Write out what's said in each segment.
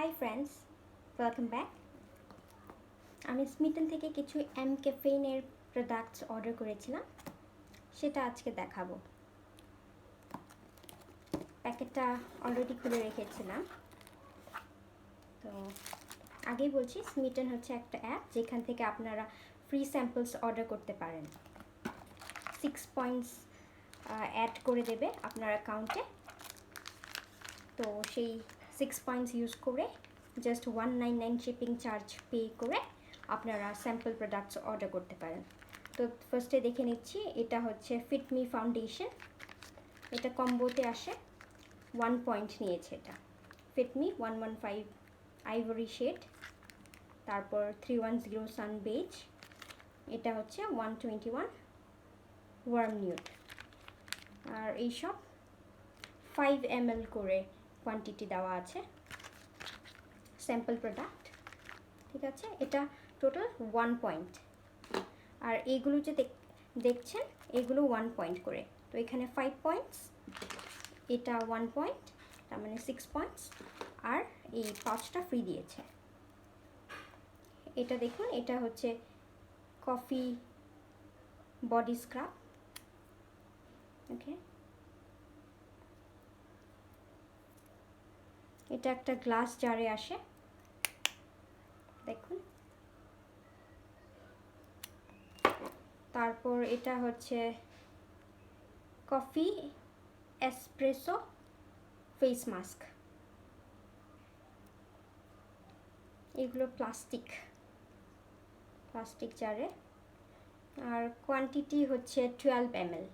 Hi friends, welcome back. আমি Smeaton থেকে কিছু mCaffeine প্রোডাক্টস অর্ডার করেছিলাম, সেটা আজকে দেখাবো। প্যাকেটটা অলরেডি খুলে রেখেছিলাম। তো আগেই বলছি, স্মিটন হচ্ছে একটা অ্যাপ যেখান থেকে আপনারা ফ্রি স্যাম্পলস অর্ডার করতে পারেন। 6 পয়েন্টস অ্যাড করে দেবে আপনার অ্যাকাউন্টে। তো সেই 6 পয়েন্টস ইউজ করে জাস্ট 199 শিপিং চার্জ পে করে আপনারা স্যাম্পল প্রোডাক্টস অর্ডার করতে পারেন। তো ফার্স্টে দেখে নিচ্ছি, এটা হচ্ছে ফিট মি ফাউন্ডেশন। এটা কম্বোতে আসে, 1 পয়েন্ট নিয়েছে। এটা ফিট মি 115 আইভরি শেড, তারপর 310 সান বেজ, এটা হচ্ছে 121 ওয়ার্ম নিউড। আর এইসব 5 ml করে কোয়ান্টিটি দেওয়া আছে স্যাম্পল প্রোডাক্ট, ঠিক আছে। এটা টোটাল 1 পয়েন্ট। আর এইগুলো যে দেখছেন, এগুলো 1 পয়েন্ট করে। তো এখানে 5 পয়েন্টস, এটা 1 পয়েন্ট, তার মানে 6 পয়েন্টস। আর এই পাউচটা ফ্রি দিয়েছে। এটা দেখুন, এটা হচ্ছে কফি বডি স্ক্রাব। ওকে, এটা একটা গ্লাস জারে আসে, দেখুন। তারপর এটা হচ্ছে কফি এসপ্রেসো ফেস মাস্ক। এগুলো প্লাস্টিক জারে। আর কোয়ান্টিটি হচ্ছে 12 ml।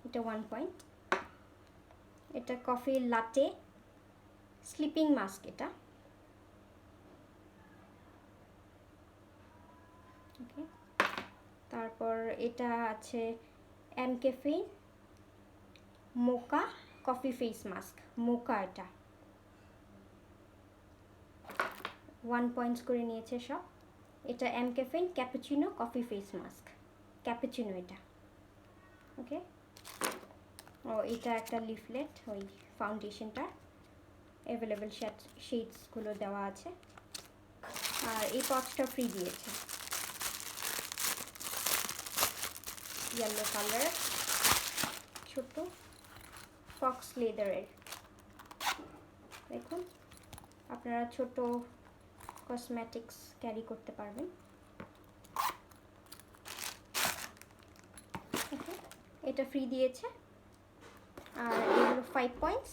এটা 1 পয়েন্ট। এটা কফি লাটে স্লিপিং মাস্ক। এটা ওকে। তারপর এটা আছে mCaffeine মোকা কফি ফেস মাস্ক। মোকা এটা 1 পয়েন্টস করে নিয়েছে সব। এটা mCaffeine cappuccino coffee face mask, cappuccino এটা। ওকে। ও এটা একটা লিফলেট, ওই ফাউন্ডেশনটা অ্যাভেলেবেল শেডসগুলো দেওয়া আছে। আর এই পাউচটা ফ্রি দিয়েছে, ইয়েলো কালার, ছোট ফক্স লেদারের। দেখুন, আপনারা ছোট কসমেটিক্স ক্যারি করতে পারবেন। এটা ফ্রি দিয়েছে। আর এগুলো 5 পয়েন্টস,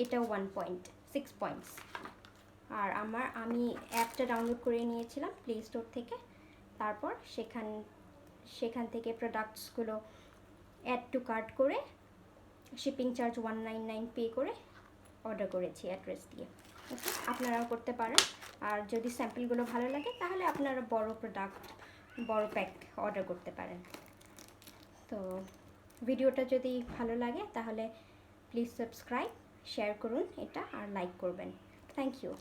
এটা 1 পয়েন্ট, 6 পয়েন্টস। আর আমি অ্যাপটা ডাউনলোড করে নিয়েছিলাম প্লে স্টোর থেকে। তারপর সেখান থেকে প্রোডাক্টসগুলো অ্যাড টু কার্ট করে শিপিং চার্জ 199 পে করে অর্ডার করেছি অ্যাড্রেস দিয়ে। ওকে, আপনারাও করতে পারেন। আর যদি স্যাম্পলগুলো ভালো লাগে তাহলে আপনারা বড় প্যাক অর্ডার করতে পারেন। তো ভিডিওটা যদি ভালো লাগে তাহলে প্লিজ সাবস্ক্রাইব, শেয়ার করুন এটা, আর লাইক করবেন। Thank you.